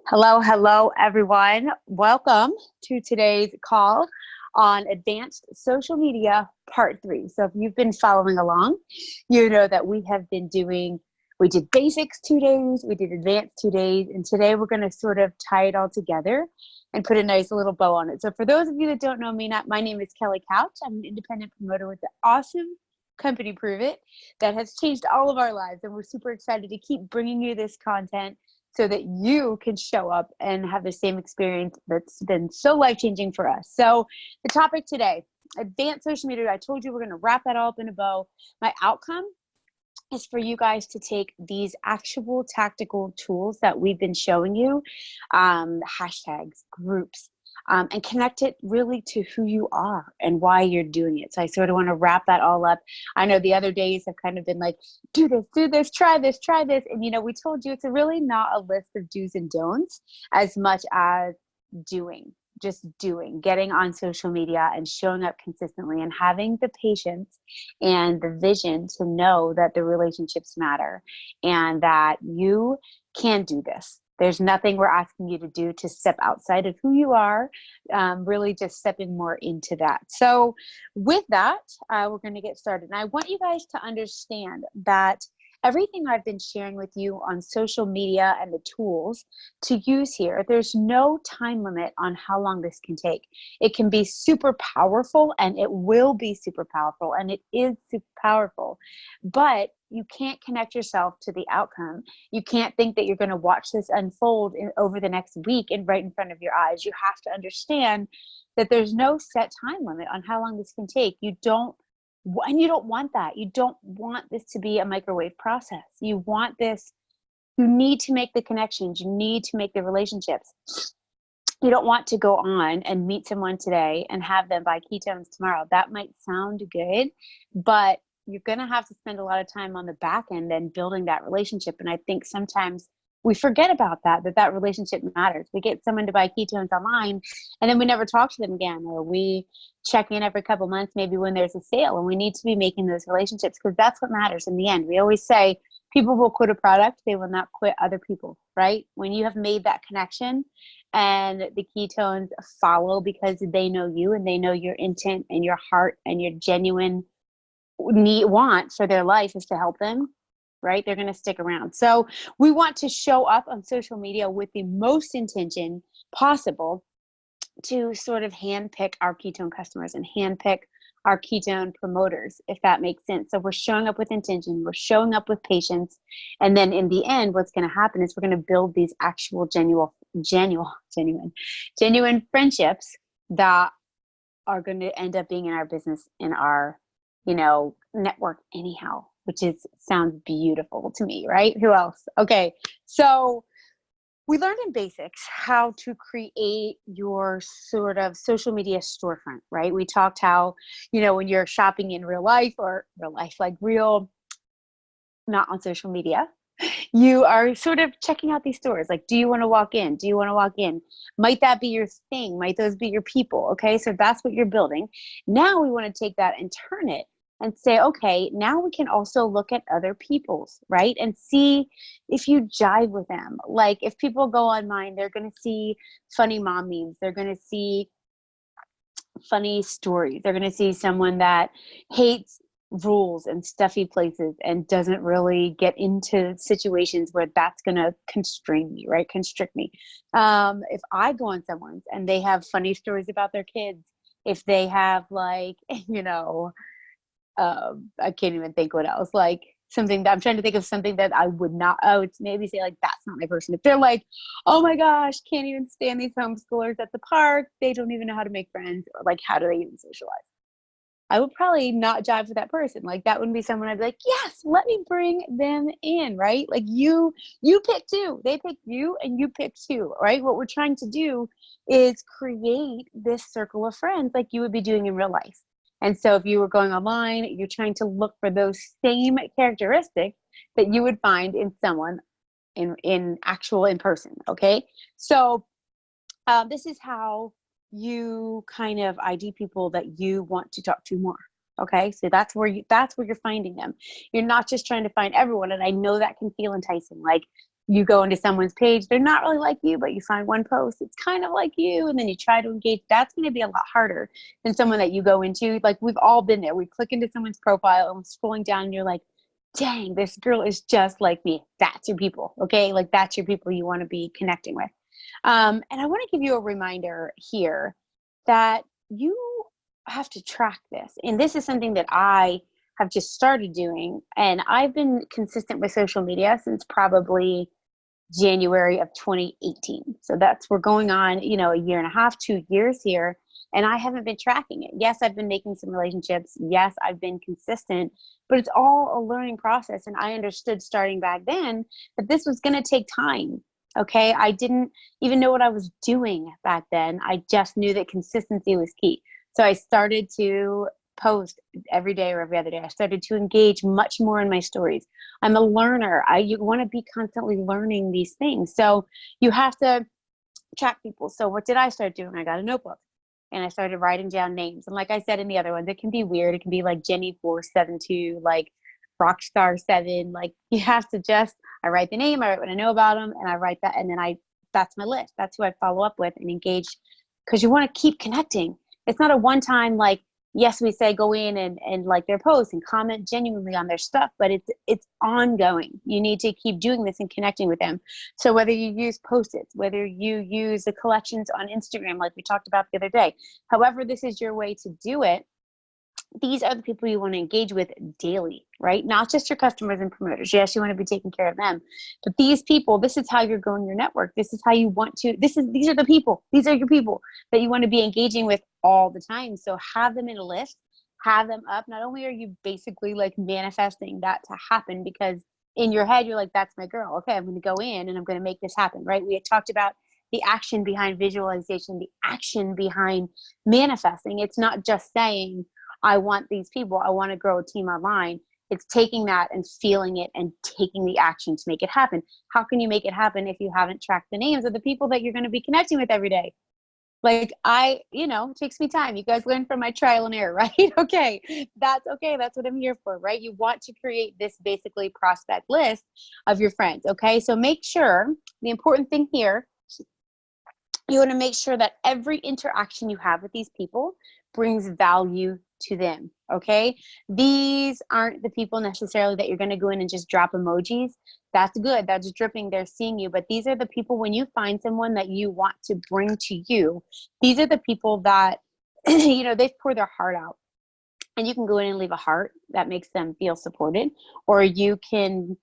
Hello, hello, everyone. Welcome to today's call on advanced social media part 3. So if you've been following along, you know that we did basics 2 days, we did advanced 2 days, and today we're going to sort of tie it all together and put a nice little bow on it. So for those of you that don't know me, my name is Kelly Couch. I'm an independent promoter with the awesome company Prove It that has changed all of our lives. And we're super excited to keep bringing you this content so that you can show up and have the same experience that's been so life-changing for us. So the topic today, advanced social media, I told you we're going to wrap that all up in a bow. My outcome is for you guys to take these actual tactical tools that we've been showing you, hashtags, groups, and connect it really to who you are and why you're doing it. So I sort of want to wrap that all up. I know the other days have kind of been like, do this, try this. And, we told you it's really not a list of do's and don'ts as much as just doing, getting on social media and showing up consistently and having the patience and the vision to know that the relationships matter and that you can do this. There's nothing we're asking you to do to step outside of who you are, really just stepping more into that. So with that, we're going to get started. And I want you guys to understand that everything I've been sharing with you on social media and the tools to use here, there's no time limit on how long this can take. It can be super powerful, and it will be super powerful, and it is super powerful. But you can't connect yourself to the outcome. You can't think that you're going to watch this unfold over the next week and right in front of your eyes. You have to understand that there's no set time limit on how long this can take. And you don't want that. You don't want this to be a microwave process. You want this, you need to make the connections. You need to make the relationships. You don't want to go on and meet someone today and have them buy ketones tomorrow. That might sound good, but you're going to have to spend a lot of time on the back end and building that relationship. And I think sometimes we forget about that relationship matters. We get someone to buy ketones online and then we never talk to them again, or we check in every couple months, maybe when there's a sale, and we need to be making those relationships because that's what matters in the end. We always say people will quit a product, they will not quit other people, right? When you have made that connection and the ketones follow because they know you and they know your intent and your heart and your genuine want for their life is to help them, right? They're going to stick around. So we want to show up on social media with the most intention possible to sort of handpick our ketone customers and handpick our ketone promoters, if that makes sense. So we're showing up with intention, we're showing up with patience, and then in the end, what's going to happen is we're going to build these actual genuine friendships that are going to end up being in our business, in our network anyhow, which sounds beautiful to me, right? Who else? Okay. So we learned in basics how to create your sort of social media storefront, right? We talked how, when you're shopping in real life, or real life, like real, not on social media, you are sort of checking out these stores. Like, do you want to walk in? Do you want to walk in? Might that be your thing? Might those be your people? Okay. So that's what you're building. Now we want to take that and turn it and say, okay, now we can also look at other people's, right? And see if you jive with them. Like if people go online, they're going to see funny mom memes. They're going to see funny stories. They're going to see someone that hates rules and stuffy places and doesn't really get into situations where that's going to constrain me, right? Constrict me. If I go on someone's and they have funny stories about their kids, if they have like, I can't even think what else, like something that I'm trying to think of something that I would it's maybe say like, that's not my person. If they're like, oh my gosh, can't even stand these homeschoolers at the park. They don't even know how to make friends, or like, how do they even socialize? I would probably not jive with that person. Like that wouldn't be someone I'd be like, yes, let me bring them in, right? Like you pick two, they pick you, and you pick two, right? What we're trying to do is create this circle of friends like you would be doing in real life. And so if you were going online, you're trying to look for those same characteristics that you would find in someone in person. Okay. So this is how you kind of ID people that you want to talk to more. Okay. So that's where you're finding them. You're not just trying to find everyone. And I know that can feel enticing. Like you go into someone's page, they're not really like you, but you find one post, it's kind of like you, and then you try to engage. That's going to be a lot harder than someone that you go into. Like, we've all been there. We click into someone's profile and scrolling down and you're like, dang, this girl is just like me. That's your people. Okay. Like, that's your people you want to be connecting with. And I want to give you a reminder here that you have to track this. And this is something that I have just started doing. And I've been consistent with social media since probably January of 2018. So we're going on, a year and a half, 2 years here. And I haven't been tracking it. Yes, I've been making some relationships. Yes, I've been consistent, but it's all a learning process. And I understood starting back then that this was going to take time. Okay. I didn't even know what I was doing back then. I just knew that consistency was key. So I started to post every day or every other day. I started to engage much more in my stories. I'm a learner. You want to be constantly learning these things. So you have to track people. So what did I start doing? I got a notebook and I started writing down names. And like I said in the other ones, it can be weird. It can be like Jenny472, like Rockstar7. Like, you have to I write the name, I write what I know about them, and I write that. And then that's my list. That's who I follow up with and engage, because you want to keep connecting. It's not a one-time, like, yes, we say go in and like their posts and comment genuinely on their stuff, but it's ongoing. You need to keep doing this and connecting with them. So whether you use Post-its, whether you use the collections on Instagram, like we talked about the other day, however this is your way to do it, these are the people you want to engage with daily, right? Not just your customers and promoters. Yes, you want to be taking care of them, but these people, this is how you're growing your network. This is how you want to, these are the people, these are your people that you want to be engaging with all the time. So have them in a list, have them up. Not only are you basically like manifesting that to happen, because in your head, you're like, that's my girl. Okay, I'm going to go in and I'm going to make this happen, right? We had talked about the action behind visualization, the action behind manifesting. It's not just saying, I want these people, I want to grow a team online. It's taking that and feeling it and taking the action to make it happen. How can you make it happen if you haven't tracked the names of the people that you're going to be connecting with every day? Like, it takes me time. You guys learn from my trial and error, right? Okay. That's what I'm here for, right? You want to create this basically prospect list of your friends. Okay. So make sure, the important thing here, you want to make sure that every interaction you have with these people brings value to them. Okay. These aren't the people necessarily that you're going to go in and just drop emojis. That's good. That's dripping. They're seeing you. But these are the people, when you find someone that you want to bring to you, these are the people that, they've poured their heart out. And you can go in and leave a heart that makes them feel supported, or you can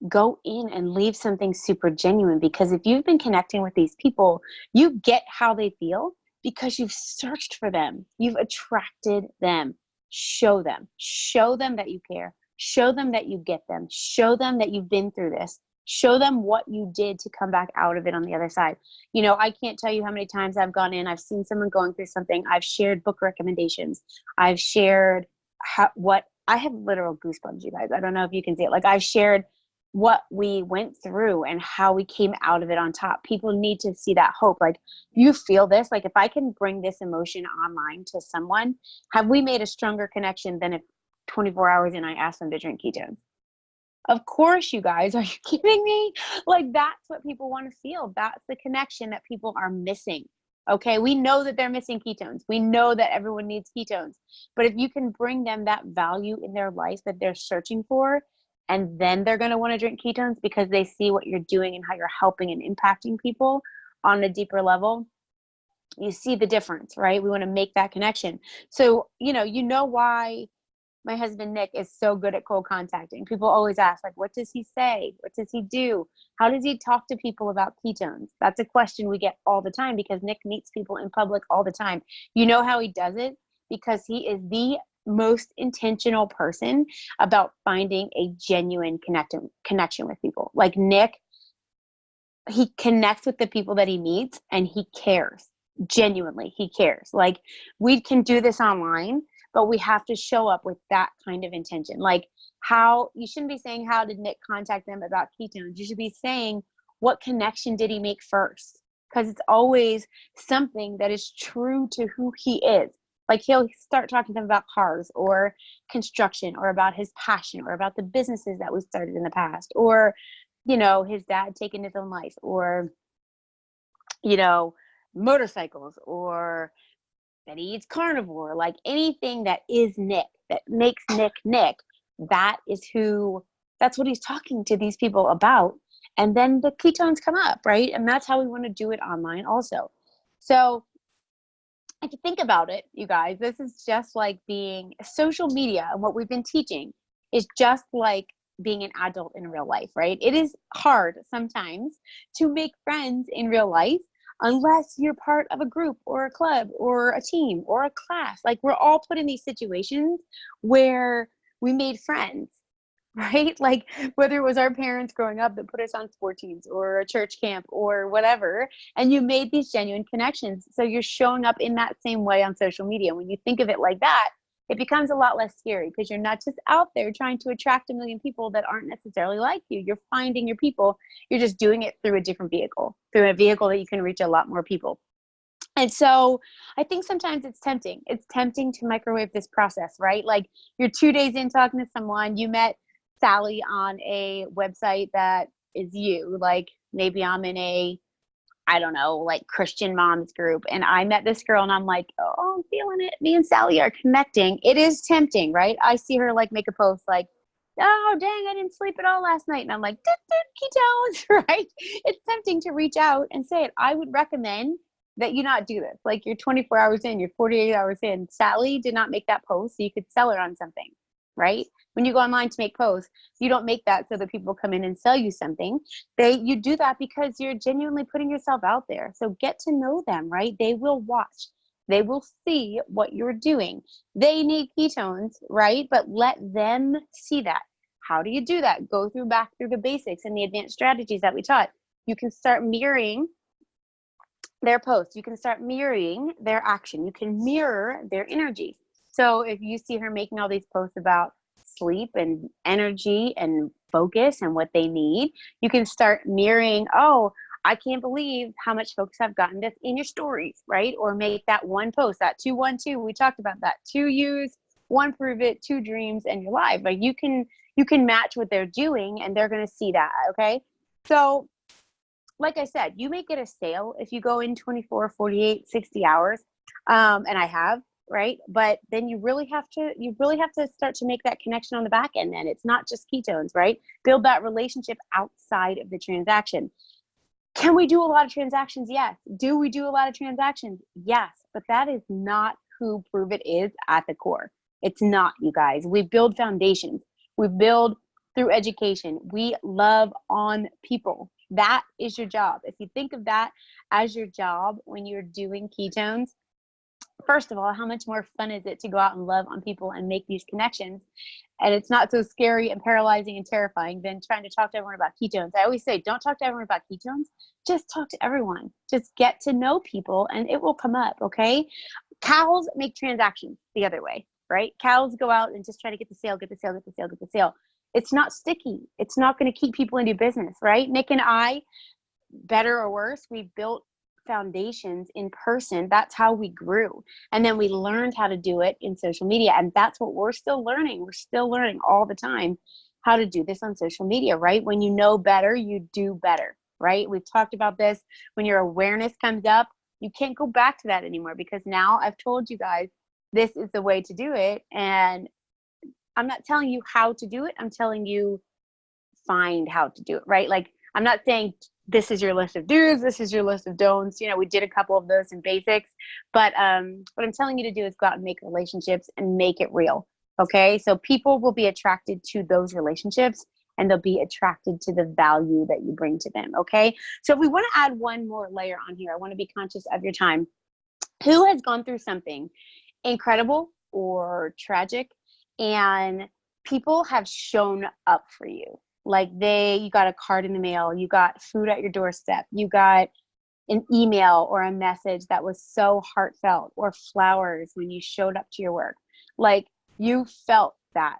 go in and leave something super genuine, because if you've been connecting with these people, you get how they feel because you've searched for them. You've attracted them. Show them that you care. Show them that you get them. Show them that you've been through this. Show them what you did to come back out of it on the other side. I can't tell you how many times I've gone in, I've seen someone going through something. I've shared book recommendations. I've shared I have literal goosebumps, you guys. I don't know if you can see it. Like, I've shared what we went through and how we came out of it on top. People need to see that hope. Like, you feel this, like, if I can bring this emotion online to someone, have we made a stronger connection than if 24 hours in I asked them to drink ketones? Of course, you guys. Are you kidding me? Like, that's what people want to feel. That's the connection that people are missing. Okay. We know that they're missing ketones. We know that everyone needs ketones, but if you can bring them that value in their life that they're searching for, and then they're going to want to drink ketones because they see what you're doing and how you're helping and impacting people on a deeper level, you see the difference, right? We want to make that connection. So, why my husband, Nick, is so good at cold contacting. People always ask, like, what does he say? What does he do? How does he talk to people about ketones? That's a question we get all the time, because Nick meets people in public all the time. You know how he does it? Because he is the most intentional person about finding a genuine connection with people. Like, Nick, he connects with the people that he meets, and he cares. Genuinely, he cares. Like, we can do this online, but we have to show up with that kind of intention. Like, you shouldn't be saying, how did Nick contact them about ketones? You should be saying, what connection did he make first? Because it's always something that is true to who he is. Like, he'll start talking to them about cars or construction, or about his passion, or about the businesses that we started in the past, or his dad taking his own life, or, you know, motorcycles, or that he eats carnivore, like anything that is Nick, that makes Nick Nick, that is that's what he's talking to these people about. And then the ketones come up, right? And that's how we want to do it online also. So if you think about it, you guys, this is just like being social media, and what we've been teaching is just like being an adult in real life, right? It is hard sometimes to make friends in real life unless you're part of a group or a club or a team or a class. Like, we're all put in these situations where we made friends, right? Like, whether it was our parents growing up that put us on sport teams or a church camp or whatever, and you made these genuine connections. So you're showing up in that same way on social media. When you think of it like that, it becomes a lot less scary, because you're not just out there trying to attract a million people that aren't necessarily like you. You're finding your people. You're just doing it through a different vehicle, through a vehicle that you can reach a lot more people. And so I think sometimes it's tempting. It's tempting to microwave this process, right? Like, you're 2 days in talking to someone, you met Sally on a website that is you. Like, maybe I'm in a, I don't know, like Christian moms group, and I met this girl and I'm like, oh, I'm feeling it. Me and Sally are connecting. It is tempting, right? I see her like make a post like, oh, dang, I didn't sleep at all last night. And I'm like, ketones, right? It's tempting to reach out and say it. I would recommend that you not do this. Like, you're 24 hours in, you're 48 hours in. Sally did not make that post so you could sell her on something, right? When you go online to make posts, you don't make that so that people come in and sell you something. You do that because you're genuinely putting yourself out there. So get to know them, right? They will watch. They will see what you're doing. They need ketones, right? But let them see that. How do you do that? Go back through the basics and the advanced strategies that we taught. You can start mirroring their posts. You can start mirroring their action. You can mirror their energy. So if you see her making all these posts about sleep and energy and focus and what they need, you can start mirroring, oh, I can't believe how much folks have gotten this in your stories, right? Or make that one post, that 2-1-2. We talked about that. 2 use, 1 prove it, 2 dreams, and you're live. Like, you can match what they're doing, and they're going to see that. Okay. So like I said, you may get a sale if you go in 24, 48, 60 hours. And I have, right? But then you really have to start to make that connection on the back end. And it's not just ketones, right? Build that relationship outside of the transaction. Can we do a lot of transactions? Yes. Do we do a lot of transactions? Yes. But that is not who Prove It is at the core. It's not, you guys. We build foundations. We build through education. We love on people. That is your job. If you think of that as your job when you're doing ketones, first of all, how much more fun is it to go out and love on people and make these connections? And it's not so scary and paralyzing and terrifying than trying to talk to everyone about ketones. I always say, don't talk to everyone about ketones. Just talk to everyone. Just get to know people and it will come up, okay? Cows make transactions the other way, right? Cows go out and just try to get the sale, get the sale, get the sale, get the sale. It's not sticky. It's not going to keep people in your business, right? Nick and I, better or worse, we built foundations in person. That's how we grew. And then we learned how to do it in social media. And that's what we're still learning. We're still learning all the time how to do this on social media, right? When you know better, you do better, right? We've talked about this. When your awareness comes up, you can't go back to that anymore, because now I've told you guys, this is the way to do it. And I'm not telling you how to do it. I'm telling you find how to do it, right? Like, I'm not saying this is your list of do's, this is your list of don'ts. We did a couple of those in basics, but what I'm telling you to do is go out and make relationships and make it real. Okay. So people will be attracted to those relationships, and they'll be attracted to the value that you bring to them. Okay. So if we want to add one more layer on here, I want to be conscious of your time. Who has gone through something incredible or tragic, and people have shown up for you? Like, you got a card in the mail, you got food at your doorstep, you got an email or a message that was so heartfelt, or flowers when you showed up to your work. Like, you felt that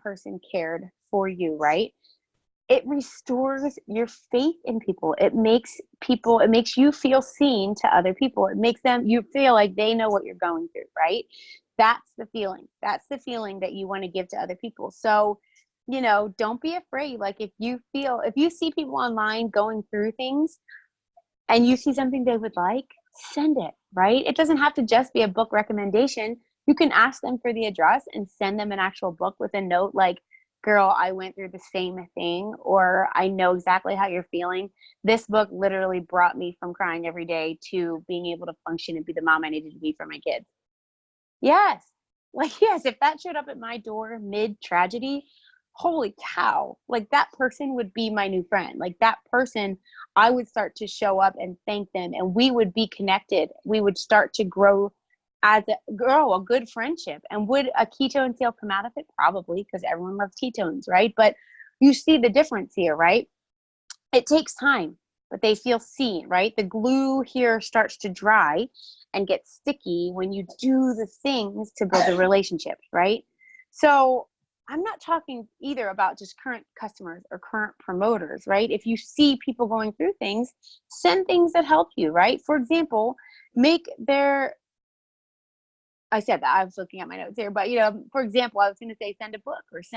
person cared for you, right? It restores your faith in people. It makes you feel seen to other people. It makes you feel like they know what you're going through, right? That's the feeling that you want to give to other people. So don't be afraid. Like if you see people online going through things and you see something they would like, send it, right? It doesn't have to just be a book recommendation. You can ask them for the address and send them an actual book with a note like, girl, I went through the same thing, or I know exactly how you're feeling. This book literally brought me from crying every day to being able to function and be the mom I needed to be for my kids. Yes. Like, yes, if that showed up at my door mid tragedy, holy cow, like that person would be my new friend. Like that person, I would start to show up and thank them and we would be connected. We would start to grow a good friendship. And would a ketone sale come out of it? Probably, because everyone loves ketones, right? But you see the difference here, right? It takes time, but they feel seen, right? The glue here starts to dry and get sticky when you do the things to build a relationship, right? So I'm not talking either about just current customers or current promoters, right? If you see people going through things, send things that help you, right? For example, I said that I was looking at my notes here, but for example, I was going to say send a book or it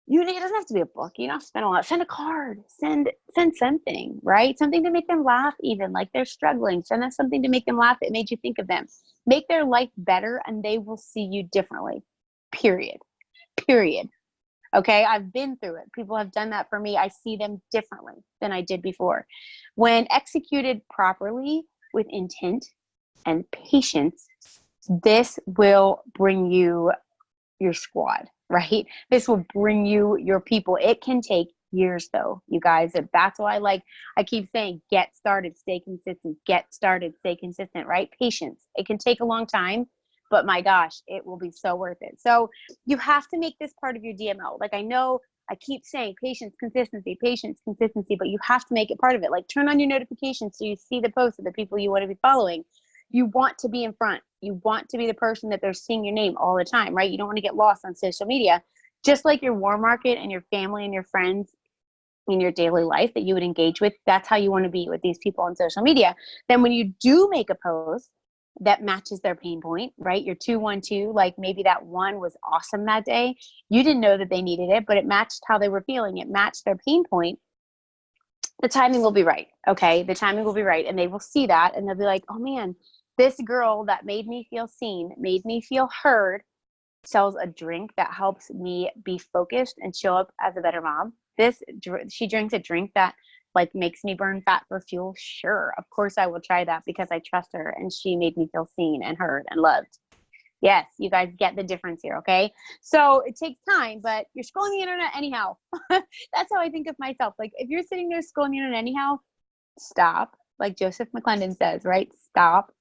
doesn't have to be a book. You don't have to spend a lot. Send a card. Send something, right? Something to make them laugh, even like they're struggling. Send them something to make them laugh that made you think of them. Make their life better, and they will see you differently. Period. Period. Okay, I've been through it. People have done that for me. I see them differently than I did before. When executed properly with intent and patience, this will bring you your squad, right? This will bring you your people. It can take years though, you guys. That's why I keep saying, get started, stay consistent, get started, stay consistent, right? Patience. It can take a long time, but my gosh, it will be so worth it. So you have to make this part of your DMO. Like I know I keep saying patience, consistency, but you have to make it part of it. Like turn on your notifications so you see the posts of the people you want to be following. You want to be in front. You want to be the person that they're seeing your name all the time, right? You don't want to get lost on social media. Just like your warm market and your family and your friends in your daily life that you would engage with, that's how you want to be with these people on social media. Then when you do make a post that matches their pain point, right? Your 212, like maybe that one was awesome that day. You didn't know that they needed it, but it matched how they were feeling. It matched their pain point. The timing will be right. Okay. The timing will be right. And they will see that and they'll be like, oh man, this girl that made me feel seen, made me feel heard, sells a drink that helps me be focused and show up as a better mom. She drinks a drink that like makes me burn fat for fuel. Sure. Of course I will try that because I trust her and she made me feel seen and heard and loved. Yes, you guys get the difference here, okay? So it takes time, but you're scrolling the internet anyhow. That's how I think of myself. Like if you're sitting there scrolling the internet anyhow, stop. Like Joseph McClendon says, right? Stop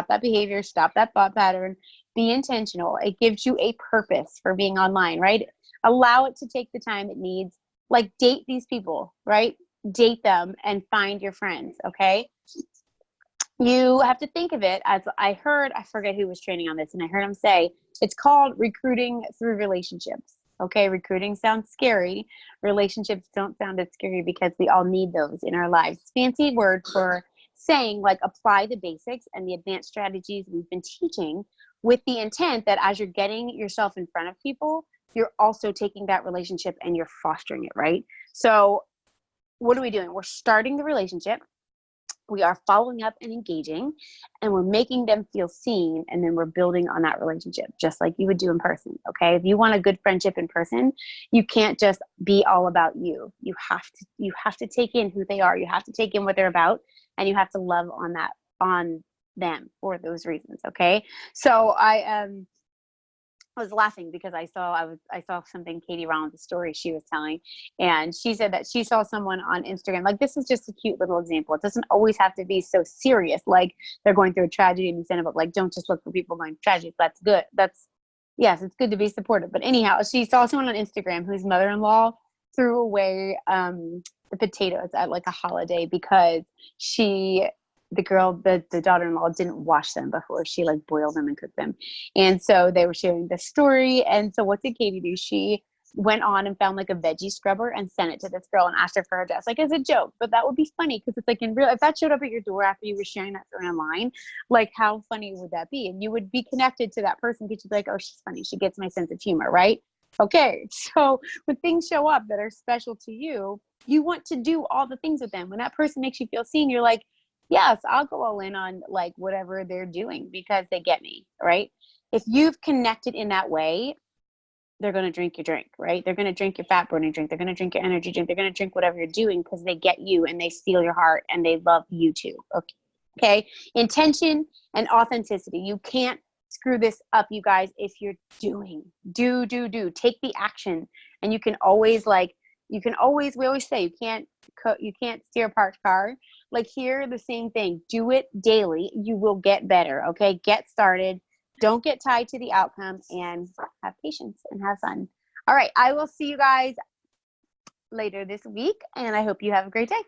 that behavior, stop that thought pattern, be intentional. It gives you a purpose for being online, right? Allow it to take the time it needs. Like date these people, right? Date them and find your friends, okay? You have to think of it as I forget who was training on this, and I heard him say, it's called recruiting through relationships. Okay, recruiting sounds scary. Relationships don't sound as scary because we all need those in our lives. Fancy word for saying like apply the basics and the advanced strategies we've been teaching with the intent that as you're getting yourself in front of people, you're also taking that relationship and you're fostering it, right? So what are we doing? We're starting the relationship. We are following up and engaging, and we're making them feel seen, and then we're building on that relationship just like you would do in person. Okay, if you want a good friendship in person, you can't just be all about you. You have to take in who they are. You have to take in what they're about, and you have to love on them for those reasons. Okay, so I was laughing because I saw something Katie Rollins' story she was telling, and she said that she saw someone on Instagram. Like this is just a cute little example. It doesn't always have to be so serious. Like they're going through a tragedy and you send a book. Like don't just look for people going through tragedies. That's good. Yes, it's good to be supportive. But anyhow, she saw someone on Instagram whose mother-in-law threw away the potatoes at like a holiday because the daughter-in-law didn't wash them before she like boiled them and cooked them. And so they were sharing the story. And so what did Katie do? She went on and found like a veggie scrubber and sent it to this girl and asked her for her address, like as a joke. But that would be funny because it's like if that showed up at your door after you were sharing that story online, like how funny would that be? And you would be connected to that person because you'd be like, oh, she's funny. She gets my sense of humor, right? Okay, so when things show up that are special to you, you want to do all the things with them. When that person makes you feel seen, you're like, yes, I'll go all in on like whatever they're doing because they get me, right? If you've connected in that way, they're going to drink your drink, right? They're going to drink your fat burning drink. They're going to drink your energy drink. They're going to drink whatever you're doing because they get you and they steal your heart and they love you too. Okay. Okay. Intention and authenticity. You can't screw this up, you guys, if you're doing. Do. Take the action. And you can always we always say you can't steer a parked car. Like here, the same thing. Do it daily. You will get better. Okay. Get started. Don't get tied to the outcome and have patience and have fun. All right. I will see you guys later this week and I hope you have a great day.